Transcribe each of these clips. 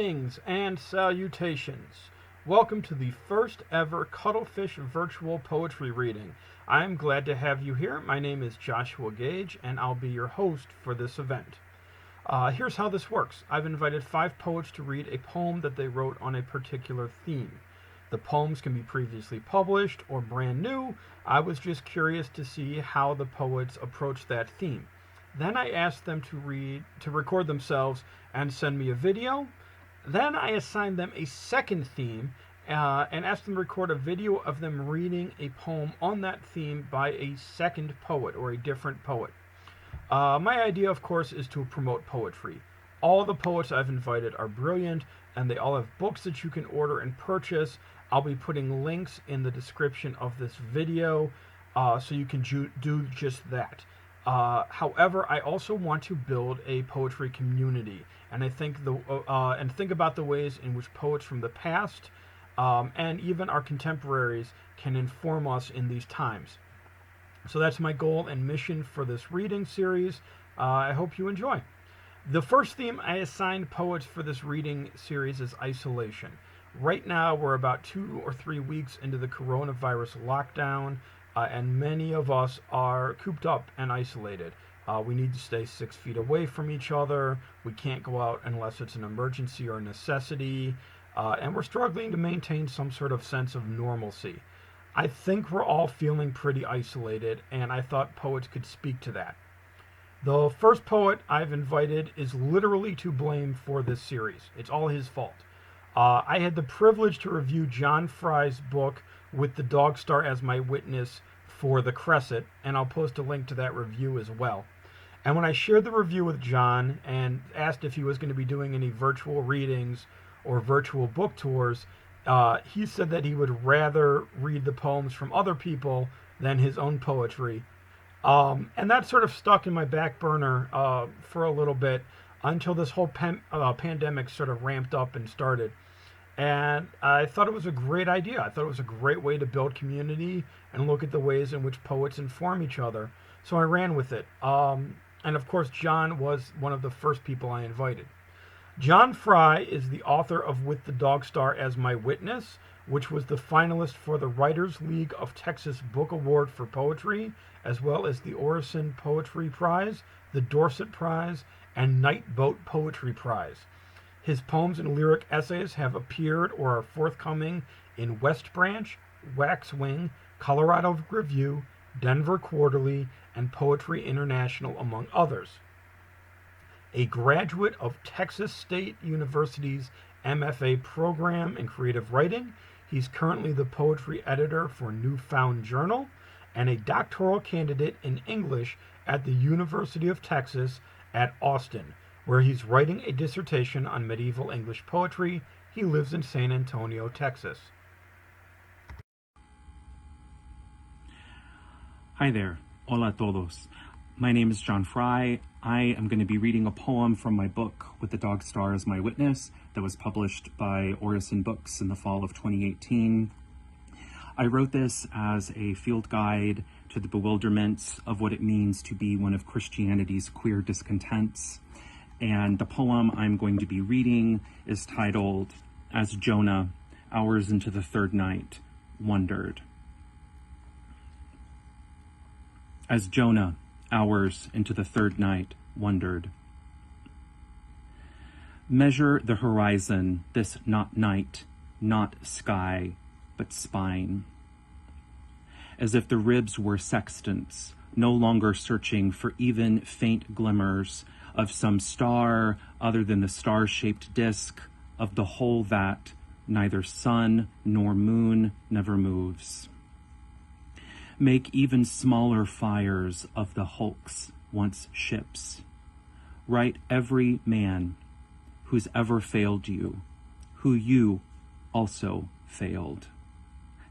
Greetings and salutations. Welcome to the first ever Cuttlefish virtual poetry reading. I am glad to have you here. My name is Joshua Gage and I'll be your host for this event. Here's how this works. I've invited 5 poets to read a poem that they wrote on a particular theme. The poems can be previously published or brand new. I was just curious to see how the poets approach that theme. Then I asked them to record themselves and send me a video. Then I assigned them a second theme and asked them to record a video of them reading a poem on that theme by a second poet or a different poet. My idea, of course, is to promote poetry. All the poets I've invited are brilliant, and they all have books that you can order and purchase. I'll be putting links in the description of this video so you can do just that. However, I also want to build a poetry community, and I think think about the ways in which poets from the past and even our contemporaries can inform us in these times. So that's my goal and mission for this reading series. I hope you enjoy. The first theme I assigned poets for this reading series is isolation. Right now, we're about 2 or 3 weeks into the coronavirus lockdown. And many of us are cooped up and isolated. We need to stay 6 feet away from each other. We can't go out unless it's an emergency or a necessity. And we're struggling to maintain some sort of sense of normalcy. I think we're all feeling pretty isolated, and I thought poets could speak to that. The first poet I've invited is literally to blame for this series. It's all his fault. I had the privilege to review John Fry's book with the dog star as my witness for the Crescent, and I'll post a link to that review as well. And when I shared the review with John and asked if he was going to be doing any virtual readings or virtual book tours, he said that he would rather read the poems from other people than his own poetry. And that sort of stuck in my back burner for a little bit until this whole pandemic sort of ramped up and started. And I thought it was a great idea. I thought it was a great way to build community and look at the ways in which poets inform each other. So I ran with it. And of course, John was one of the first people I invited. John Fry is the author of With the Dog Star as My Witness, which was the finalist for the Writers League of Texas Book Award for Poetry, as well as the Orison Poetry Prize, the Dorset Prize, and Night Boat Poetry Prize. His poems and lyric essays have appeared or are forthcoming in West Branch, Waxwing, Colorado Review, Denver Quarterly, and Poetry International, among others. A graduate of Texas State University's MFA program in creative writing, he's currently the poetry editor for Newfound Journal and a doctoral candidate in English at the University of Texas at Austin, where he's writing a dissertation on medieval English poetry. He lives in San Antonio, Texas. Hi there. Hola todos. My name is John Fry. I am going to be reading a poem from my book, With the Dog Star as My Witness, that was published by Orison Books in the fall of 2018. I wrote this as a field guide to the bewilderment of what it means to be one of Christianity's queer discontents. And the poem I'm going to be reading is titled, As Jonah, Hours into the Third Night, Wondered. As Jonah, hours into the third night, wondered. Measure the horizon, this not night, not sky, but spine. As if the ribs were sextants, no longer searching for even faint glimmers of some star other than the star-shaped disk of the whole that neither sun nor moon never moves. Make even smaller fires of the hulks once ships. Write every man who's ever failed you, who you also failed.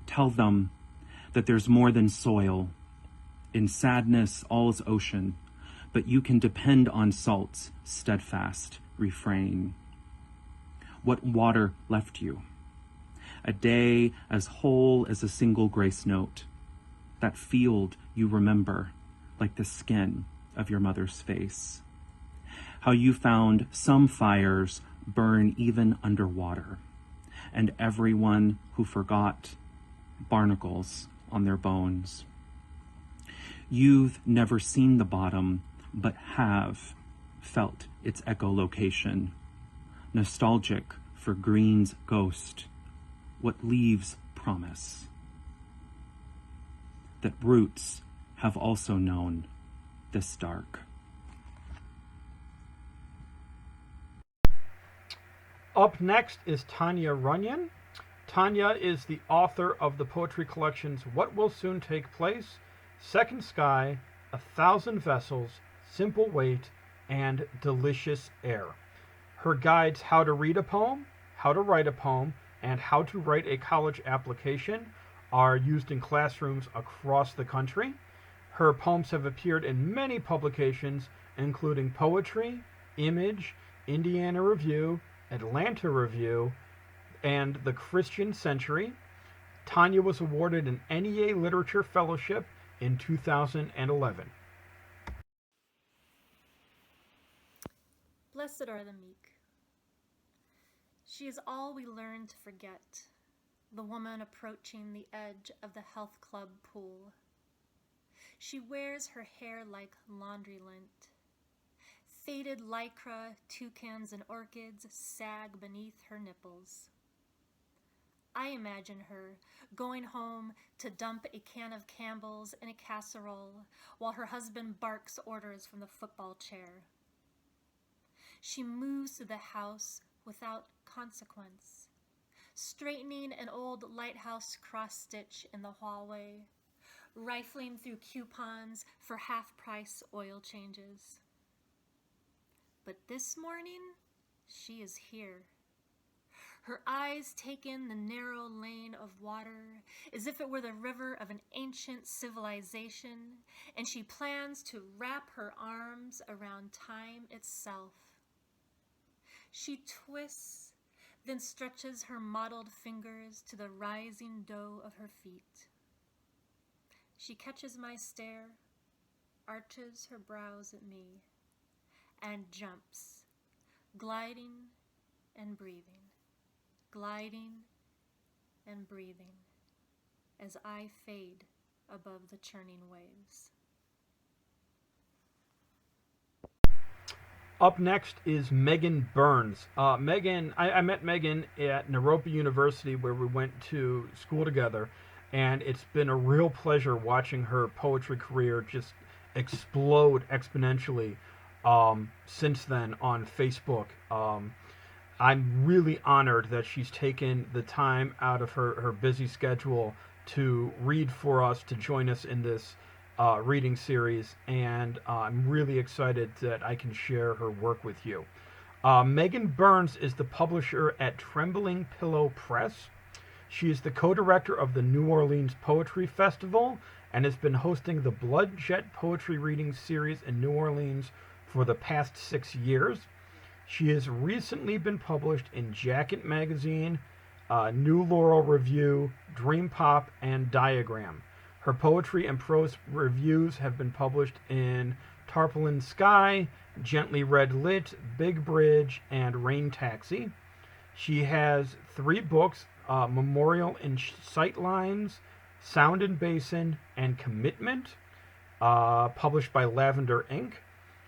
Tell them that there's more than soil. In sadness, all's ocean, but you can depend on salt's steadfast refrain. What water left you? A day as whole as a single grace note. That field you remember, like the skin of your mother's face. How you found some fires burn even underwater, and everyone who forgot barnacles on their bones. You've never seen the bottom, but have felt its echolocation, nostalgic for green's ghost, what leaves promise. That roots have also known this dark. Up next is Tania Runyan. Tania is the author of the poetry collections What Will Soon Take Place, Second Sky, 1,000 Vessels, Simple Weight, and Delicious Air. Her guides How to Read a Poem, How to Write a Poem, and How to Write a College Application are used in classrooms across the country. Her poems have appeared in many publications, including Poetry, Image, Indiana Review, Atlanta Review, and the Christian Century. Tania was awarded an NEA Literature Fellowship in 2011. Blessed are the meek. She is all we learn to forget, the woman approaching the edge of the health club pool. She wears her hair like laundry lint. Faded lycra, toucans, and orchids sag beneath her nipples. I imagine her going home to dump a can of Campbell's in a casserole while her husband barks orders from the football chair. She moves through the house without consequence, straightening an old lighthouse cross-stitch in the hallway, rifling through coupons for half-price oil changes. But this morning, she is here. Her eyes take in the narrow lane of water as if it were the river of an ancient civilization, and she plans to wrap her arms around time itself. She twists, then stretches her mottled fingers to the rising dough of her feet. She catches my stare, arches her brows at me, and jumps, gliding and breathing, gliding and breathing, as I fade above the churning waves. Up next is Megan Burns. Megan, I met Megan at Naropa University where we went to school together, and it's been a real pleasure watching her poetry career just explode exponentially since then on Facebook. I'm really honored that she's taken the time out of her busy schedule to read for us, to join us in this reading series, and I'm really excited that I can share her work with you. Megan Burns is the publisher at Trembling Pillow Press. She is the co-director of the New Orleans Poetry Festival and has been hosting the Blood Jet Poetry Reading Series in New Orleans for the past 6 years. She has recently been published in Jacket Magazine, New Laurel Review, Dream Pop, and Diagram. Her poetry and prose reviews have been published in Tarpaulin Sky, Gently Red Lit, Big Bridge, and Rain Taxi. She has 3 books, Memorial in Sightlines, Sound and Basin, and Commitment, published by Lavender Inc.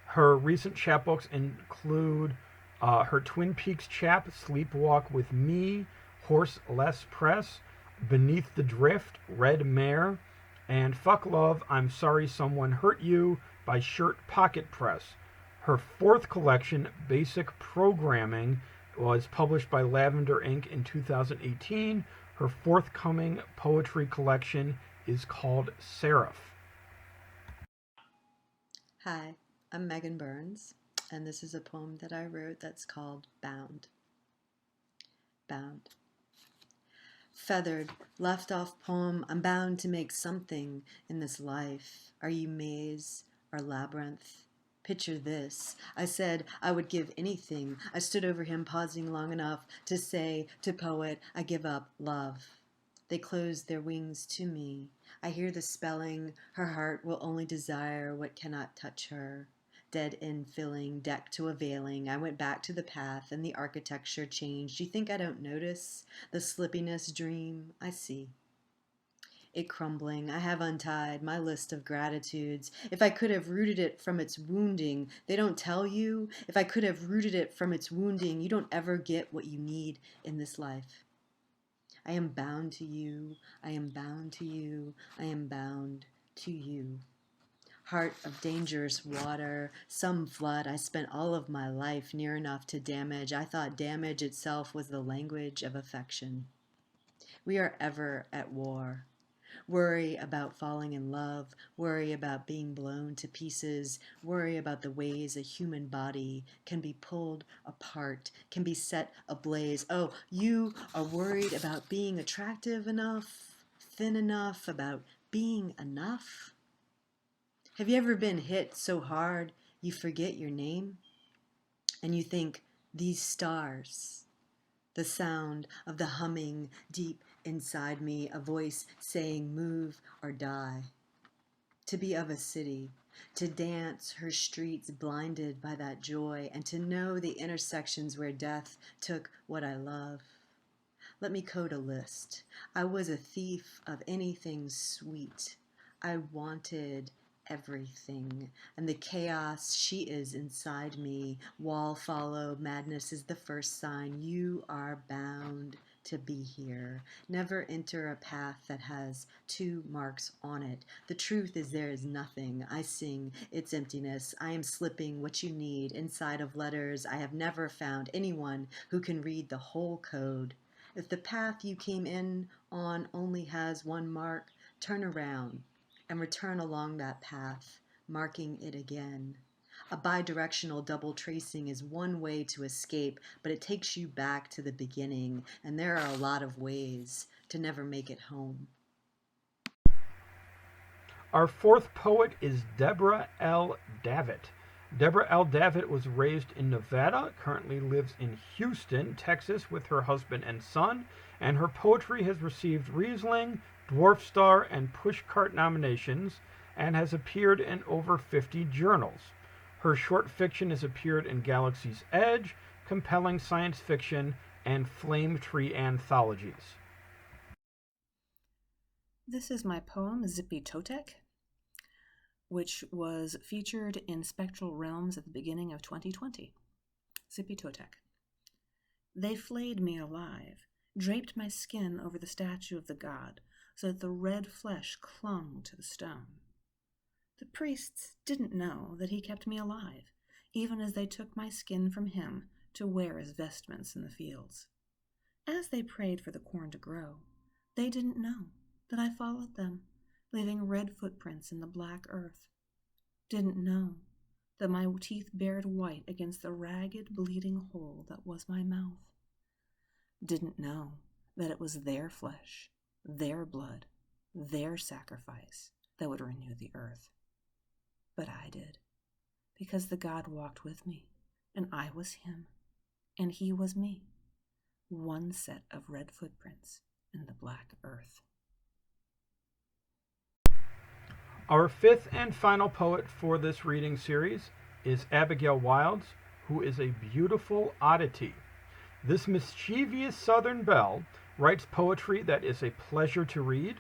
Her recent chapbooks include her Twin Peaks chap, Sleepwalk with Me, Horse Less Press, Beneath the Drift, Red Mare, and Fuck Love, I'm Sorry Someone Hurt You by Shirt Pocket Press. Her 4th collection, Basic Programming, was published by Lavender Inc. in 2018. Her forthcoming poetry collection is called Seraph. Hi, I'm Megan Burns, and this is a poem that I wrote that's called Bound. Bound. Feathered, left off poem, I'm bound to make something in this life. Are you maze or labyrinth? Picture this. I said I would give anything. I stood over him, pausing long enough to say to poet, I give up love. They close their wings to me. I hear the spelling, her heart will only desire what cannot touch her. dead-end filling, deck to availing. I went back to the path, and the architecture changed. You think I don't notice the slippiness dream? I see. It crumbling, I have untied my list of gratitudes. If I could have rooted it from its wounding, they don't tell you. If I could have rooted it from its wounding, you don't ever get what you need in this life. I am bound to you, I am bound to you, I am bound to you. Heart of dangerous water, some flood. I spent all of my life near enough to damage. I thought damage itself was the language of affection. We are ever at war. Worry about falling in love, worry about being blown to pieces, worry about the ways a human body can be pulled apart, can be set ablaze. Oh, you are worried about being attractive enough, thin enough, about being enough? Have you ever been hit so hard you forget your name? And you think, these stars, the sound of the humming deep inside me, a voice saying move or die. To be of a city, to dance her streets blinded by that joy, and to know the intersections where death took what I love. Let me code a list. I was a thief of anything sweet. I wanted everything, and the chaos, she is inside me. Wall follow, madness is the first sign. You are bound to be here. Never enter a path that has 2 marks on it. The truth is there is nothing. I sing its emptiness. I am slipping what you need inside of letters. I have never found anyone who can read the whole code. If the path you came in on only has 1 mark, turn around and return along that path, marking it again. A bidirectional double tracing is one way to escape, but it takes you back to the beginning, and there are a lot of ways to never make it home. Our 4th poet is Deborah L. Davitt. Deborah L. Davitt was raised in Nevada, currently lives in Houston, Texas with her husband and son, and her poetry has received Riesling, Dwarf Star, and Pushcart nominations, and has appeared in over 50 journals. Her short fiction has appeared in Galaxy's Edge, Compelling Science Fiction, and Flame Tree anthologies. This is my poem, Zippy Totek, which was featured in Spectral Realms at the beginning of 2020. Zippy Totek. They flayed me alive, draped my skin over the statue of the god, so that the red flesh clung to the stone. The priests didn't know that he kept me alive, even as they took my skin from him to wear as vestments in the fields. As they prayed for the corn to grow, they didn't know that I followed them, leaving red footprints in the black earth. Didn't know that my teeth bared white against the ragged, bleeding hole that was my mouth. Didn't know that it was their flesh, their blood, their sacrifice that would renew the earth. But I did, because the God walked with me, and I was him, and he was me. One set of red footprints in the black earth. Our 5th and final poet for this reading series is Abigail Wildes, who is a beautiful oddity. This mischievous Southern belle writes poetry that is a pleasure to read,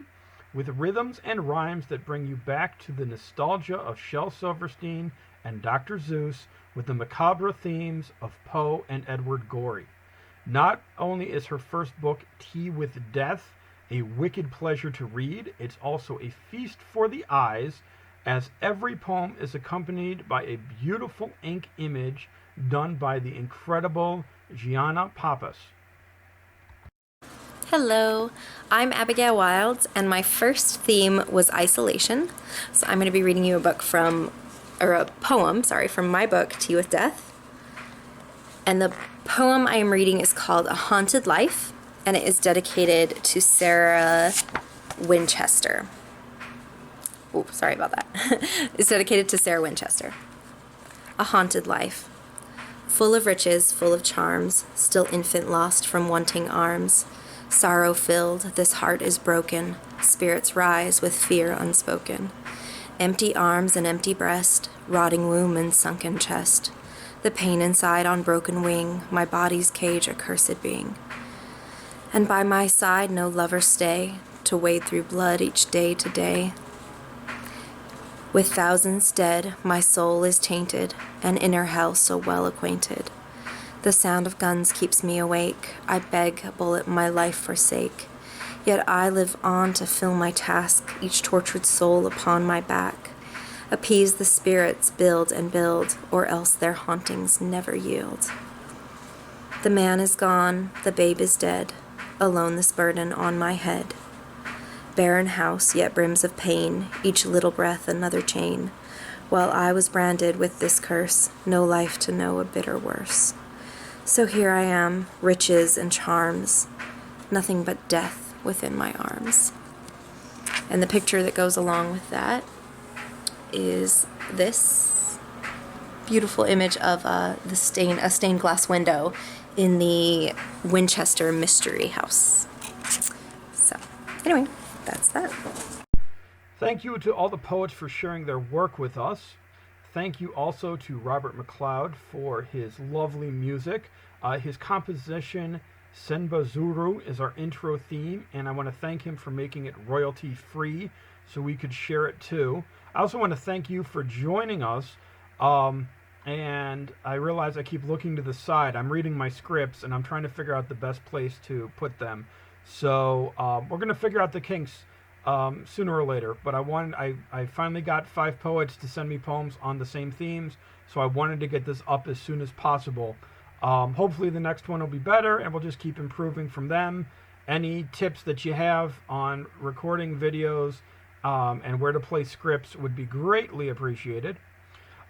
with rhythms and rhymes that bring you back to the nostalgia of Shel Silverstein and Dr. Seuss, with the macabre themes of Poe and Edward Gorey. Not only is her first book, Tea with Death, a wicked pleasure to read, it's also a feast for the eyes, as every poem is accompanied by a beautiful ink image done by the incredible Gianna Pappas. Hello, I'm Abigail Wildes, and my first theme was isolation. So I'm going to be reading you a poem from my book, Tea with Death. And the poem I am reading is called A Haunted Life, and it is dedicated to Sarah Winchester. Oh, sorry about that. It's dedicated to Sarah Winchester. A haunted life. Full of riches, full of charms, still infant lost from wanting arms. Sorrow filled, this heart is broken, spirits rise with fear unspoken. Empty arms and empty breast, rotting womb and sunken chest, the pain inside on broken wing, my body's cage accursed being. And by my side no lover stay, to wade through blood each day to day. With thousands dead, my soul is tainted, an inner hell so well acquainted. The sound of guns keeps me awake, I beg a bullet my life forsake. Yet I live on to fill my task, each tortured soul upon my back. Appease the spirits, build and build, or else their hauntings never yield. The man is gone, the babe is dead, alone this burden on my head. Barren house, yet brims of pain, each little breath another chain. While I was branded with this curse, no life to know a bitter worse. So here I am, riches and charms, nothing but death within my arms. And the picture that goes along with that is this beautiful image of a stained glass window in the Winchester Mystery House. So, anyway, that's that. Thank you to all the poets for sharing their work with us. Thank you also to Robert McLeod for his lovely music. His composition, Senbazuru, is our intro theme, and I want to thank him for making it royalty-free so we could share it too. I also want to thank you for joining us. And I realize I keep looking to the side. I'm reading my scripts, and I'm trying to figure out the best place to put them. So we're going to figure out the kinks sooner or later. But I finally got 5 poets to send me poems on the same themes, so I wanted to get this up as soon as possible. Hopefully the next one will be better, and we'll just keep improving from them. Any tips that you have on recording videos and where to play scripts would be greatly appreciated.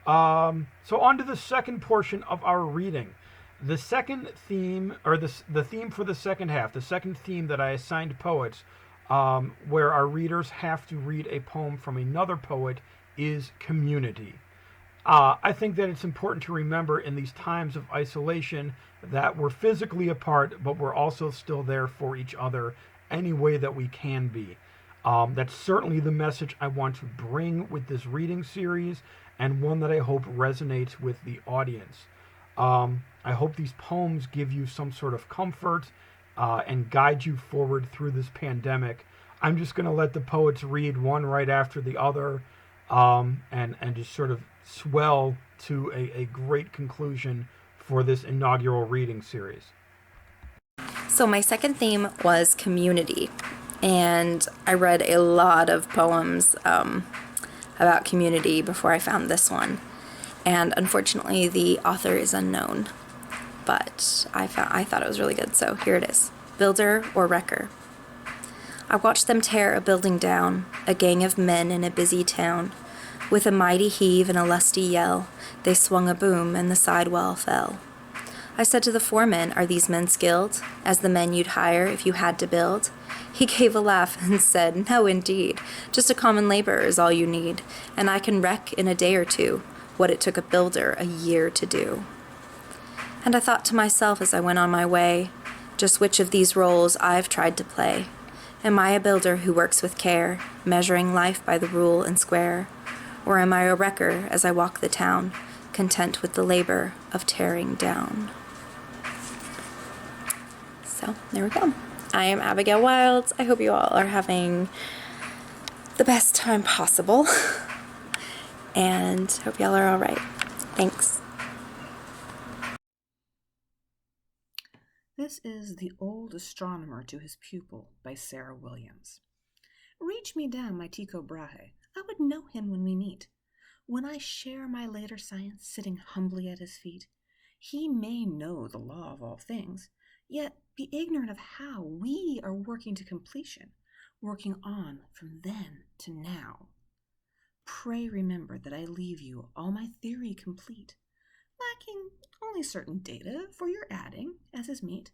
So on to the second portion of our reading. The second theme, or the theme for the second half, the second theme that I assigned poets, where our readers have to read a poem from another poet, is community. I think that it's important to remember in these times of isolation that we're physically apart, but we're also still there for each other any way that we can be. That's certainly the message I want to bring with this reading series, and one that I hope resonates with the audience. I hope these poems give you some sort of comfort and guide you forward through this pandemic. I'm just going to let the poets read one right after the other and just sort of swell to a great conclusion for this inaugural reading series. So my second theme was community, and I read a lot of poems about community before I found this one, and unfortunately the author is unknown, but I thought it was really good, so here it is. Builder or Wrecker. I watched them tear a building down, a gang of men in a busy town. With a mighty heave and a lusty yell, they swung a boom and the side wall fell. I said to the foreman, "Are these men skilled, as the men you'd hire if you had to build?" He gave a laugh and said, "No, indeed. Just a common laborer is all you need, and I can wreck in a day or two what it took a builder a year to do." And I thought to myself as I went on my way, just which of these roles I've tried to play. Am I a builder who works with care, measuring life by the rule and square? Or am I a wrecker as I walk the town, content with the labor of tearing down? So, there we go. I am Abigail Wildes. I hope you all are having the best time possible. And hope y'all are all right. Thanks. This is The Old Astronomer to His Pupil by Sarah Williams. Reach me down my Tycho Brahe. I would know him when we meet. When I share my later science sitting humbly at his feet, he may know the law of all things, yet be ignorant of how we are working to completion, working on from then to now. Pray remember that I leave you all my theory complete, lacking only certain data for your adding, as is meet.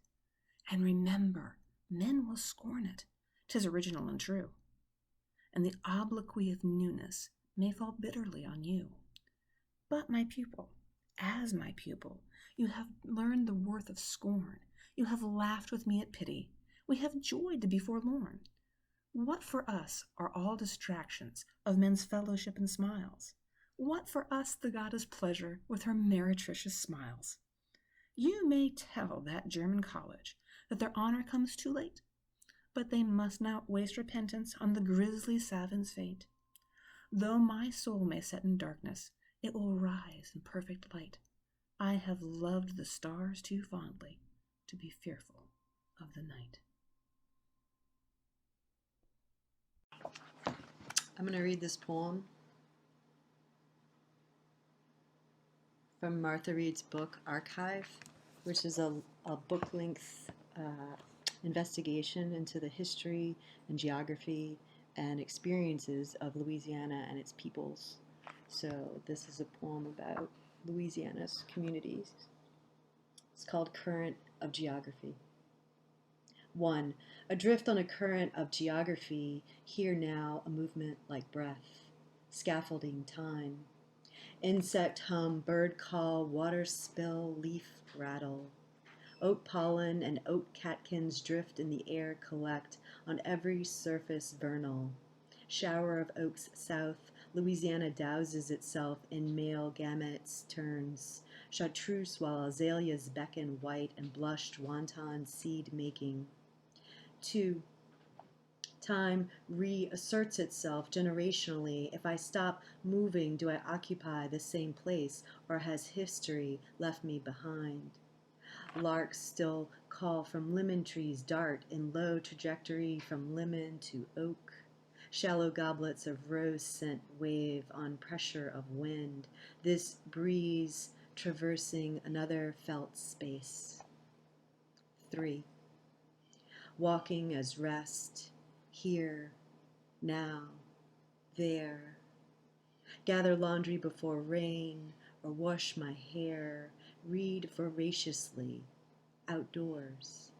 And remember, men will scorn it, 'tis original and true, and the obloquy of newness may fall bitterly on you. But my pupil, as my pupil, you have learned the worth of scorn. You have laughed with me at pity. We have joyed to be forlorn. What for us are all distractions of men's fellowship and smiles? What for us the goddess pleasure with her meretricious smiles? You may tell that German college that their honor comes too late, but they must not waste repentance on the grisly savant's fate. Though my soul may set in darkness, it will rise in perfect light. I have loved the stars too fondly to be fearful of the night. I'm going to read this poem from Martha Reed's book, Archive, which is a book-length investigation into the history and geography and experiences of Louisiana and its peoples. So this is a poem about Louisiana's communities. It's called Current of Geography. 1. Adrift on a current of geography, here now a movement like breath, scaffolding time. Insect hum, bird call, water spill, leaf rattle. Oak pollen and oak catkins drift in the air, collect on every surface vernal. Shower of oaks south, Louisiana douses itself in male gametes turns. Chartreuse while azaleas beckon white and blushed wanton seed making. 2. Time reasserts itself generationally. If I stop moving, do I occupy the same place, or has history left me behind? Larks still call from lemon trees, dart in low trajectory from lemon to oak. Shallow goblets of rose scent wave on pressure of wind, this breeze traversing another felt space. 3. Walking as rest, here, now, there. Gather laundry before rain, or wash my hair, read voraciously, outdoors.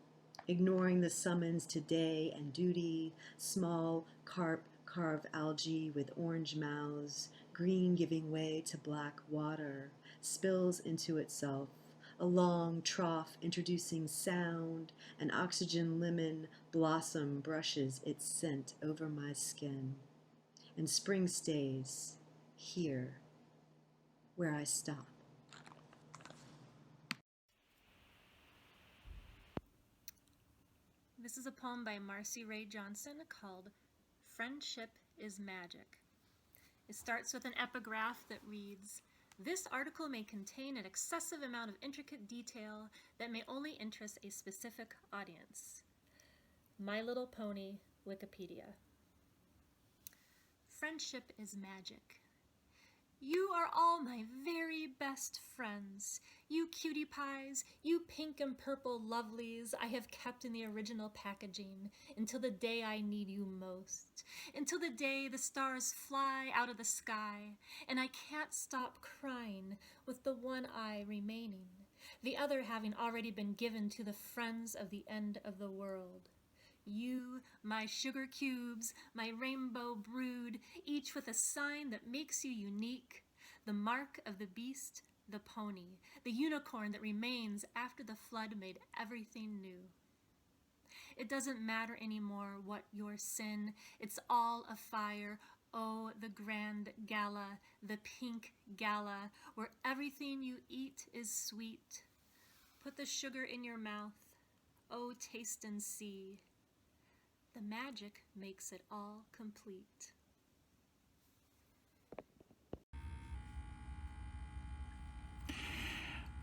Ignoring the summons to day and duty, small carp carve algae with orange mouths, green giving way to black water, spills into itself, a long trough introducing sound, an oxygen lemon blossom brushes its scent over my skin. And spring stays here, where I stop. This is a poem by Marcy Ray Johnson called Friendship is Magic. It starts with an epigraph that reads, "This article may contain an excessive amount of intricate detail that may only interest a specific audience." My Little Pony, Wikipedia. Friendship is magic. You are all my very best friends. You cutie pies, you pink and purple lovelies I have kept in the original packaging until the day I need you most, until the day the stars fly out of the sky and I can't stop crying with the one eye remaining, the other having already been given to the friends of the end of the world. You, my sugar cubes, my rainbow brood, each with a sign that makes you unique, the mark of the beast, the pony, the unicorn that remains after the flood made everything new. It doesn't matter anymore what your sin, it's all afire. Oh, the grand gala, the pink gala, where everything you eat is sweet. Put the sugar in your mouth, oh, taste and see. The magic makes it all complete.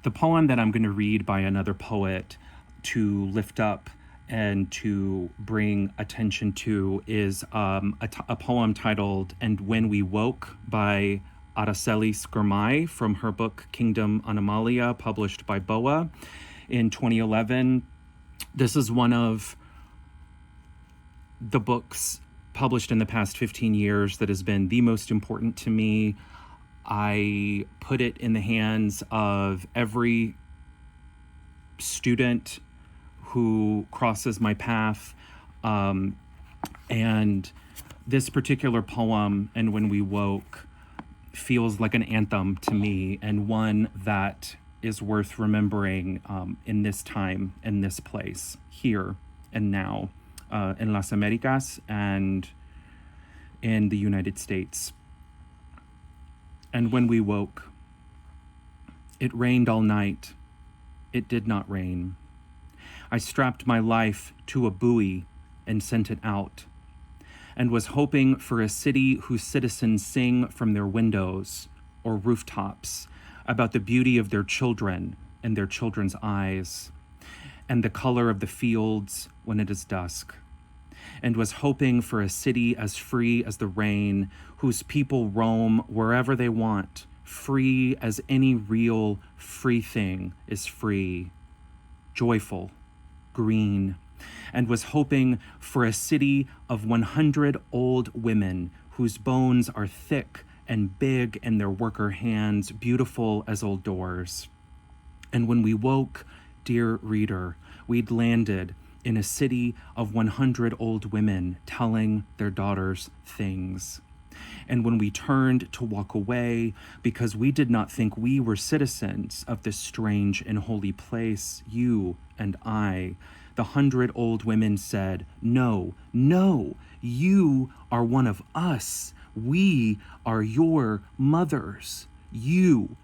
The poem that I'm going to read by another poet to lift up and to bring attention to is a poem titled "And When We Woke" by Araceli Skirmay from her book Kingdom Anomalia, published by BOA in 2011. This is one of the books published in the past 15 years that has been the most important to me. I put it in the hands of every student who crosses my path. And this particular poem, "And When We Woke," feels like an anthem to me, and one that is worth remembering in this time, in this place, here and now, in Las Americas and in the United States. And when we woke, it rained all night. It did not rain. I strapped my life to a buoy and sent it out, and was hoping for a city whose citizens sing from their windows or rooftops about the beauty of their children and their children's eyes, and the color of the fields when it is dusk, and was hoping for a city as free as the rain, whose people roam wherever they want, free as any real free thing is free, joyful, green, and was hoping for a city of 100 old women whose bones are thick and big in their worker hands, beautiful as old doors. And when we woke, dear reader, we'd landed in a city of 100 old women telling their daughters things. And when we turned to walk away because we did not think we were citizens of this strange and holy place, you and I, the 100 old women said, "No, no, you are one of us. We are your mothers. You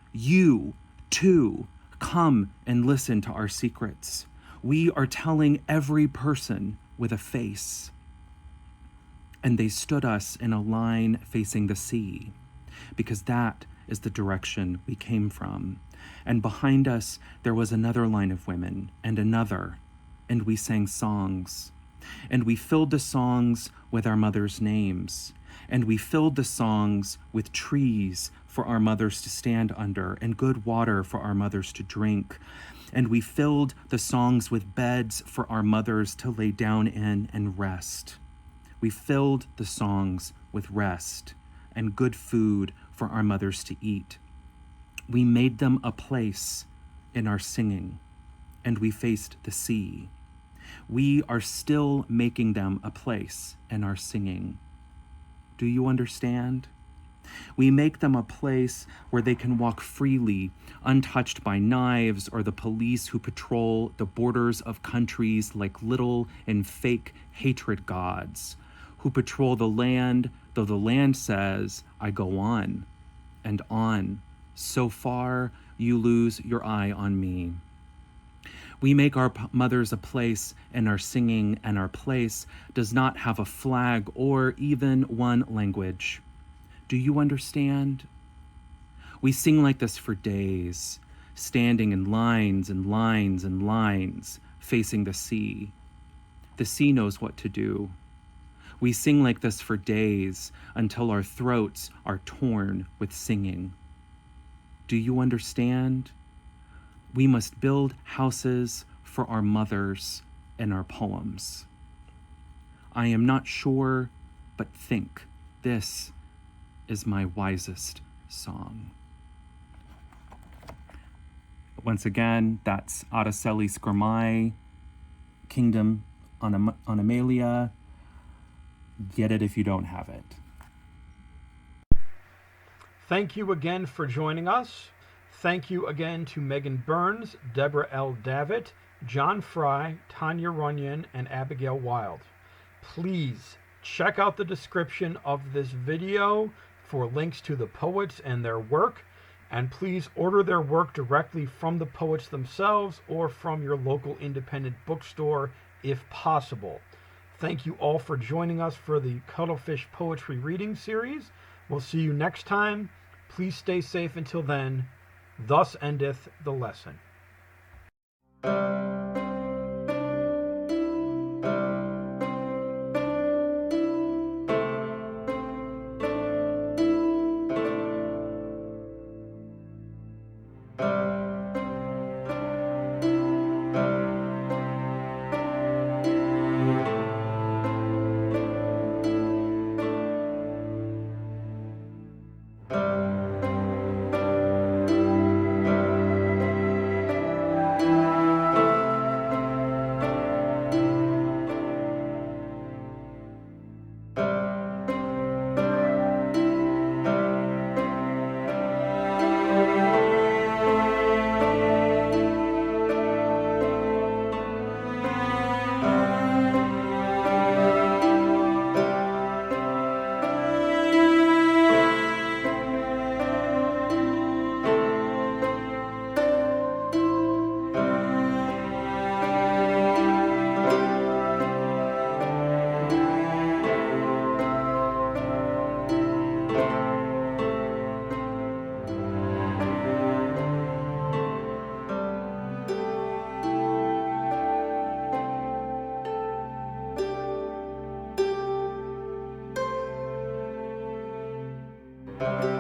too, come and listen to our secrets. We are telling every person with a face." And they stood us in a line facing the sea, because that is the direction we came from. And behind us, there was another line of women, and another, and we sang songs. And we filled the songs with our mothers' names. And we filled the songs with trees for our mothers to stand under, and good water for our mothers to drink. And we filled the songs with beds for our mothers to lay down in and rest. We filled the songs with rest and good food for our mothers to eat. We made them a place in our singing, and we faced the sea. We are still making them a place in our singing. Do you understand? We make them a place where they can walk freely, untouched by knives or the police who patrol the borders of countries like little and fake hatred gods, who patrol the land, though the land says, "I go on and on. So far, you lose your eye on me." We make our mothers a place in our singing, and our place does not have a flag or even one language. Do you understand? We sing like this for days, standing in lines and lines and lines, facing the sea. The sea knows what to do. We sing like this for days until our throats are torn with singing. Do you understand? We must build houses for our mothers in our poems. I am not sure, but think this is my wisest song. Once again, that's Araceli Scrimi, Kingdom on Amelia. Get it if you don't have it. Thank you again for joining us. Thank you again to Megan Burns, Deborah L. Davitt, John Fry, Tania Runyan, and Abigail Wildes. Please check out the description of this video for links to the poets and their work, and please order their work directly from the poets themselves or from your local independent bookstore if possible. Thank you all for joining us for the Cuttlefish Poetry Reading Series. We'll see you next time. Please stay safe until then. Thus endeth the lesson. you.